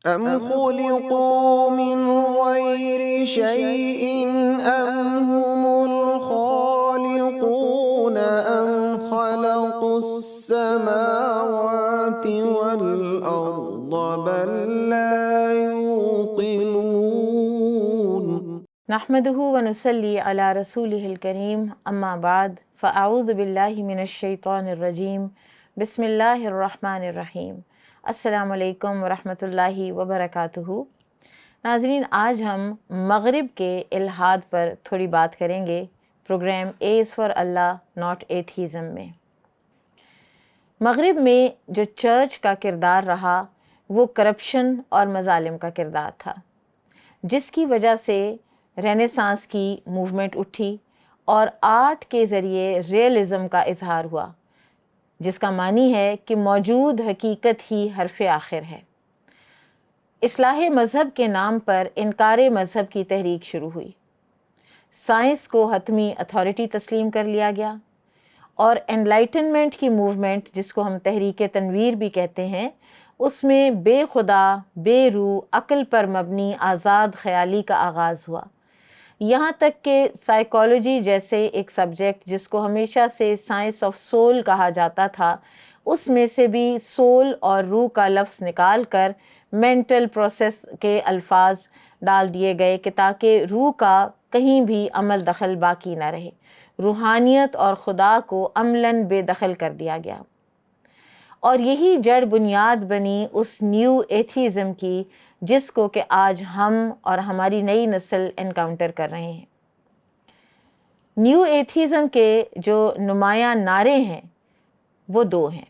أم خلقوا من غير شيء أم هم الخالقون أم خلقوا السماوات والأرض بل لا يوقنون نحمده ونصلي على رسوله الكريم اما بعد فاعوذ باللہ من الشیطان الرجیم بسم اللہ الرحمن الرحیم السلام علیکم ورحمۃ اللہ وبرکاتہ۔ ناظرین، آج ہم مغرب کے الحاد پر تھوڑی بات کریں گے پروگرام اے از فار اللہ ناٹ ایتھیزم میں۔ مغرب میں جو چرچ کا کردار رہا وہ کرپشن اور مظالم کا کردار تھا، جس کی وجہ سے رینیسانس کی موومنٹ اٹھی اور آرٹ کے ذریعے ریئلزم کا اظہار ہوا، جس کا معنی ہے کہ موجود حقیقت ہی حرف آخر ہے۔ اصلاح مذہب کے نام پر انکار مذہب کی تحریک شروع ہوئی، سائنس کو حتمی اتھارٹی تسلیم کر لیا گیا، اور انلائٹنمنٹ کی موومنٹ، جس کو ہم تحریک تنویر بھی کہتے ہیں، اس میں بے خدا، بے روح، عقل پر مبنی آزاد خیالی کا آغاز ہوا، یہاں تک کہ سائیکالوجی جیسے ایک سبجیکٹ جس کو ہمیشہ سے سائنس آف سول کہا جاتا تھا، اس میں سے بھی سول اور روح کا لفظ نکال کر مینٹل پروسیس کے الفاظ ڈال دیے گئے کہ تاکہ روح کا کہیں بھی عمل دخل باقی نہ رہے، روحانیت اور خدا کو عملاً بے دخل کر دیا گیا۔ اور یہی جڑ بنیاد بنی اس نیو ایتھیزم کی جس کو کہ آج ہم اور ہماری نئی نسل انکاؤنٹر کر رہے ہیں۔ نیو ایتھیزم کے جو نمایاں نعرے ہیں وہ دو ہیں،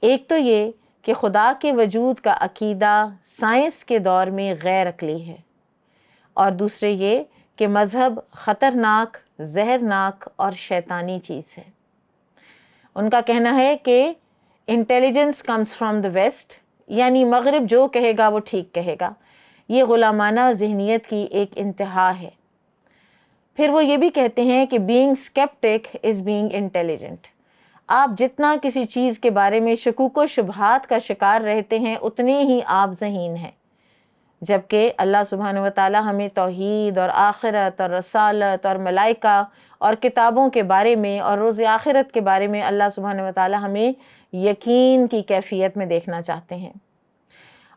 ایک تو یہ کہ خدا کے وجود کا عقیدہ سائنس کے دور میں غیر عقلی ہے، اور دوسرے یہ کہ مذہب خطرناک، زہرناک اور شیطانی چیز ہے۔ ان کا کہنا ہے کہ intelligence comes from the west, یعنی مغرب جو کہے گا وہ ٹھیک کہے گا۔ یہ غلامانہ ذہنیت کی ایک انتہا ہے۔ پھر وہ یہ بھی کہتے ہیں کہ بینگ اسکیپٹک از بینگ انٹیلیجنٹ۔ آپ جتنا کسی چیز کے بارے میں شکوک و شبہات کا شکار رہتے ہیں اتنے ہی آپ ذہین ہیں، جبکہ اللہ سبحانہ وتعالی ہمیں توحید اور آخرت اور رسالت اور ملائکہ اور کتابوں کے بارے میں اور روز آخرت کے بارے میں اللہ سبحانہ وتعالی ہمیں یقین کی کیفیت میں دیکھنا چاہتے ہیں۔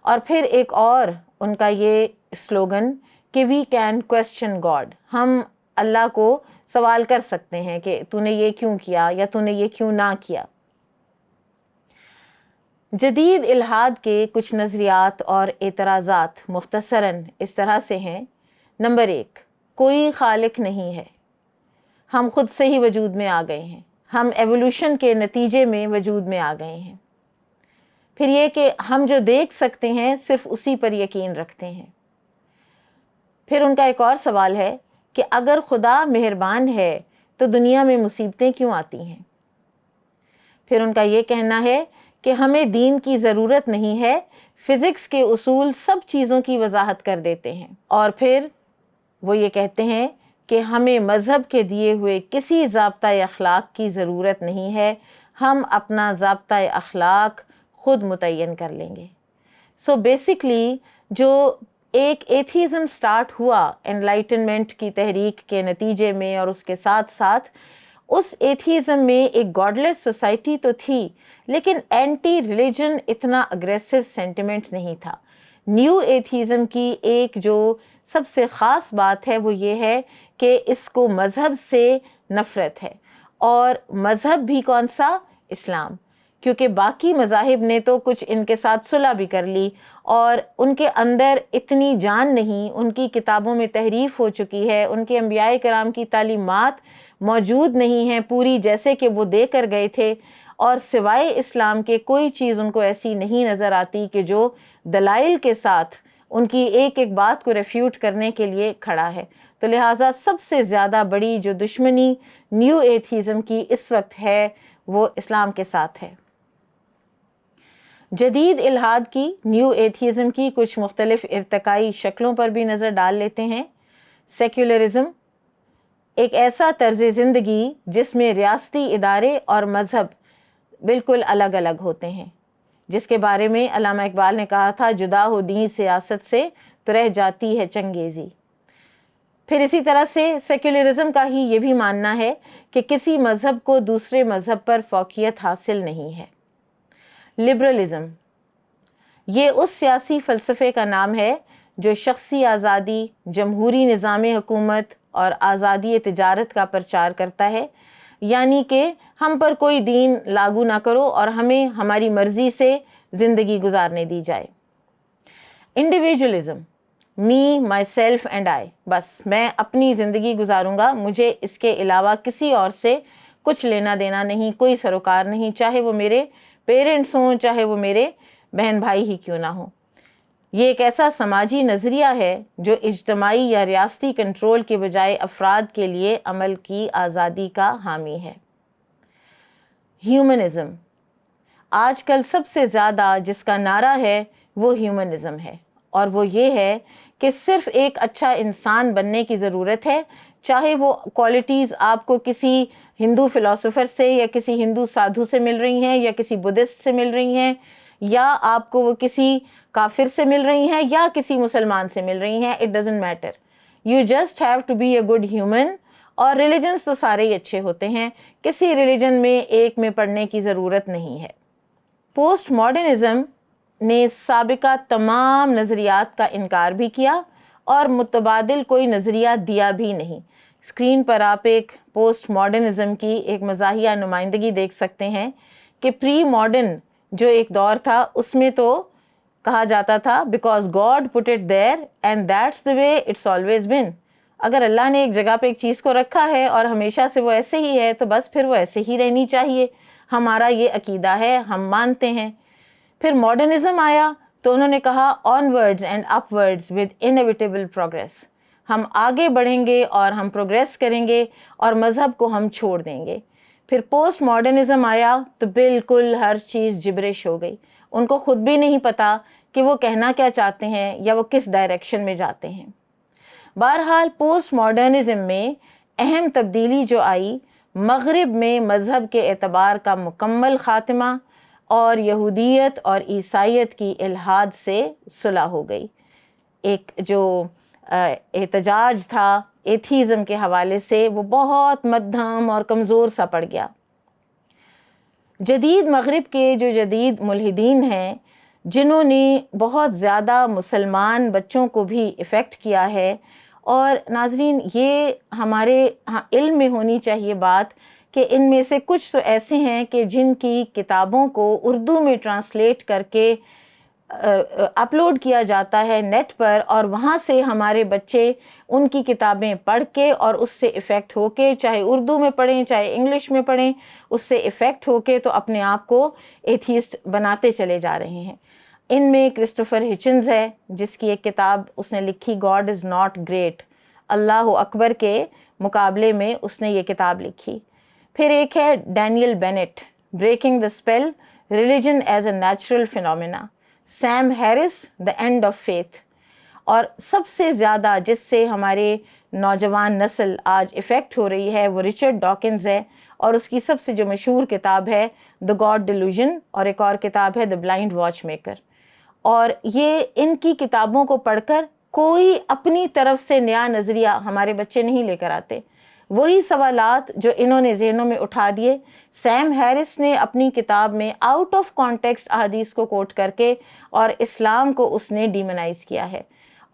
اور پھر ایک اور ان کا یہ سلوگن کہ وی کین کوسچن گاڈ، ہم اللہ کو سوال کر سکتے ہیں کہ تو نے یہ کیوں کیا یا تو نے یہ کیوں نہ کیا۔ جدید الحاد کے کچھ نظریات اور اعتراضات مختصراً اس طرح سے ہیں۔ نمبر 1، کوئی خالق نہیں ہے، ہم خود سے ہی وجود میں آ گئے ہیں، ہم ایوولوشن کے نتیجے میں وجود میں آ گئے ہیں۔ پھر یہ کہ ہم جو دیکھ سکتے ہیں صرف اسی پر یقین رکھتے ہیں۔ پھر ان کا ایک اور سوال ہے کہ اگر خدا مہربان ہے تو دنیا میں مصیبتیں کیوں آتی ہیں؟ پھر ان کا یہ کہنا ہے کہ ہمیں دین کی ضرورت نہیں ہے، فزکس کے اصول سب چیزوں کی وضاحت کر دیتے ہیں۔ اور پھر وہ یہ کہتے ہیں کہ ہمیں مذہب کے دیے ہوئے کسی ضابطۂ اخلاق کی ضرورت نہیں ہے، ہم اپنا ضابطۂ اخلاق خود متعین کر لیں گے۔ سو بیسکلی جو ایک ایتھیزم سٹارٹ ہوا انلائٹنمنٹ کی تحریک کے نتیجے میں، اور اس کے ساتھ ساتھ اس ایتھیزم میں ایک گاڈلیس سوسائٹی تو تھی لیکن اینٹی ریلیجن اتنا اگریسو سینٹیمنٹ نہیں تھا۔ نیو ایتھیزم کی ایک جو سب سے خاص بات ہے وہ یہ ہے کہ اس کو مذہب سے نفرت ہے، اور مذہب بھی کون سا؟ اسلام، کیونکہ باقی مذاہب نے تو کچھ ان کے ساتھ صلح بھی کر لی اور ان کے اندر اتنی جان نہیں، ان کی کتابوں میں تحریف ہو چکی ہے، ان کے انبیاء کرام کی تعلیمات موجود نہیں ہیں پوری جیسے کہ وہ دے کر گئے تھے، اور سوائے اسلام کے کوئی چیز ان کو ایسی نہیں نظر آتی کہ جو دلائل کے ساتھ ان کی ایک ایک بات کو ریفیوٹ کرنے کے لیے کھڑا ہے۔ تو لہٰذا سب سے زیادہ بڑی جو دشمنی نیو ایتھیزم کی اس وقت ہے وہ اسلام کے ساتھ ہے۔ جدید الحاد کی، نیو ایتھیزم کی کچھ مختلف ارتقائی شکلوں پر بھی نظر ڈال لیتے ہیں۔ سیکولرزم، ایک ایسا طرز زندگی جس میں ریاستی ادارے اور مذہب بالکل الگ الگ ہوتے ہیں، جس کے بارے میں علامہ اقبال نے کہا تھا جدا ہو دین سیاست سے تو رہ جاتی ہے چنگیزی۔ پھر اسی طرح سے سیکولرزم کا ہی یہ بھی ماننا ہے کہ کسی مذہب کو دوسرے مذہب پر فوقیت حاصل نہیں ہے۔ لبرلزم یہ اس سیاسی فلسفے کا نام ہے جو شخصی آزادی، جمہوری نظام حکومت اور آزادی تجارت کا پرچار کرتا ہے، یعنی کہ ہم پر کوئی دین لاگو نہ کرو اور ہمیں ہماری مرضی سے زندگی گزارنے دی جائے۔ Individualism me, my self and I, بس میں اپنی زندگی گزاروں گا، مجھے اس کے علاوہ کسی اور سے کچھ لینا دینا نہیں، کوئی سروکار نہیں، چاہے وہ میرے پیرنٹس ہوں، چاہے وہ میرے بہن بھائی ہی کیوں نہ ہوں۔ یہ ایک ایسا سماجی نظریہ ہے جو اجتماعی یا ریاستی کنٹرول کے بجائے افراد کے لیے عمل کی آزادی کا حامی ہے۔ ہیومنزم آج کل سب سے زیادہ جس کا نعرہ ہے وہ ہیومنزم ہے، اور وہ یہ ہے کہ صرف ایک اچھا انسان بننے کی ضرورت ہے، چاہے وہ کوالٹیز آپ کو کسی ہندو فلاسفر سے یا کسی ہندو سادھو سے مل رہی ہیں یا کسی بدھسٹ سے مل رہی ہیں، یا آپ کو وہ کسی کافر سے مل رہی ہیں یا کسی مسلمان سے مل رہی ہیں، it doesn't matter, you just have to be a good human. اور ریلیجنس تو سارے ہی اچھے ہوتے ہیں، کسی ریلیجن میں ایک میں پڑھنے کی ضرورت نہیں ہے۔ پوسٹ ماڈرنزم نے سابقہ تمام نظریات کا انکار بھی کیا اور متبادل کوئی نظریہ دیا بھی نہیں۔ اسکرین پر آپ ایک پوسٹ ماڈرنزم کی ایک مزاحیہ نمائندگی دیکھ سکتے ہیں کہ پری ماڈرن جو ایک دور تھا اس میں تو کہا جاتا تھا because God put it there and that's the way it's always been, اگر اللہ نے ایک جگہ پہ ایک چیز کو رکھا ہے اور ہمیشہ سے وہ ایسے ہی ہے تو بس پھر وہ ایسے ہی رہنی چاہیے، ہمارا یہ عقیدہ ہے، ہم مانتے ہیں۔ پھر ماڈرنزم آیا تو انہوں نے کہا onwards and upwards with inevitable progress, ہم آگے بڑھیں گے اور ہم پروگریس کریں گے اور مذہب کو ہم چھوڑ دیں گے۔ پھر پوسٹ ماڈرنزم آیا تو بالکل ہر چیز جبرش ہو گئی، ان کو خود بھی نہیں پتا کہ وہ کہنا کیا چاہتے ہیں یا وہ کس ڈائریکشن میں جاتے ہیں۔ بہرحال پوسٹ ماڈرنزم میں اہم تبدیلی جو آئی، مغرب میں مذہب کے اعتبار کا مکمل خاتمہ اور یہودیت اور عیسائیت کی الحاد سے صلح ہو گئی۔ ایک جو احتجاج تھا ایتھیزم کے حوالے سے وہ بہت مدھم اور کمزور سا پڑ گیا۔ جدید مغرب کے جو جدید ملحدین ہیں جنہوں نے بہت زیادہ مسلمان بچوں کو بھی افیکٹ کیا ہے، اور ناظرین یہ ہمارے علم میں ہونی چاہیے بات کہ ان میں سے کچھ تو ایسے ہیں کہ جن کی کتابوں کو اردو میں ٹرانسلیٹ کر کے اپلوڈ کیا جاتا ہے نیٹ پر، اور وہاں سے ہمارے بچے ان کی کتابیں پڑھ کے اور اس سے افیکٹ ہو کے، چاہے اردو میں پڑھیں چاہے انگلش میں پڑھیں، اس سے افیکٹ ہو کے تو اپنے آپ کو ایتھیسٹ بناتے چلے جا رہے ہیں۔ ان میں کرسٹوفر ہچنز ہے جس کی ایک کتاب اس نے لکھی گاڈ از ناٹ گریٹ، اللہ اکبر کے مقابلے میں اس نے یہ کتاب لکھی۔ پھر ایک ہے Daniel Dennett, breaking the spell, religion as a natural phenomena, Sam Harris, the end of faith, اور سب سے زیادہ جس سے ہمارے نوجوان نسل آج افیکٹ ہو رہی ہے وہ رچرڈ ڈاکنز ہے، اور اس کی سب سے جو مشہور کتاب ہے دا گاڈ ڈیلوژن، اور ایک اور کتاب ہے دا بلائنڈ واچ میکر۔ اور یہ ان کی کتابوں کو پڑھ کر کوئی اپنی طرف سے نیا نظریہ ہمارے بچے نہیں لے کر آتے، وہی سوالات جو انہوں نے ذہنوں میں اٹھا دیے، سیم ہیرس نے اپنی کتاب میں آؤٹ آف کانٹیکسٹ احادیث کو کوٹ کر کے اور اسلام کو اس نے ڈیمونائز کیا ہے۔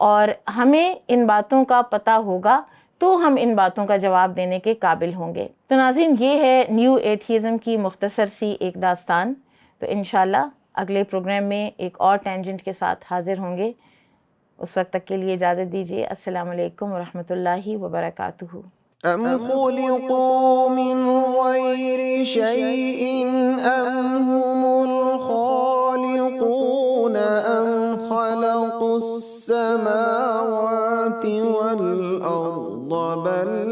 اور ہمیں ان باتوں کا پتہ ہوگا تو ہم ان باتوں کا جواب دینے کے قابل ہوں گے۔ تو ناظرین یہ ہے نیو ایتھیزم کی مختصر سی ایک داستان۔ تو انشاءاللہ اگلے پروگرام میں ایک اور ٹینجنٹ کے ساتھ حاضر ہوں گے۔ اس وقت تک کے لیے اجازت دیجیے۔ السلام علیکم ورحمۃ اللہ وبرکاتہ۔ أم خلقوا من غير شيء أم هم الخالقون أم خلقوا السماوات والأرض بل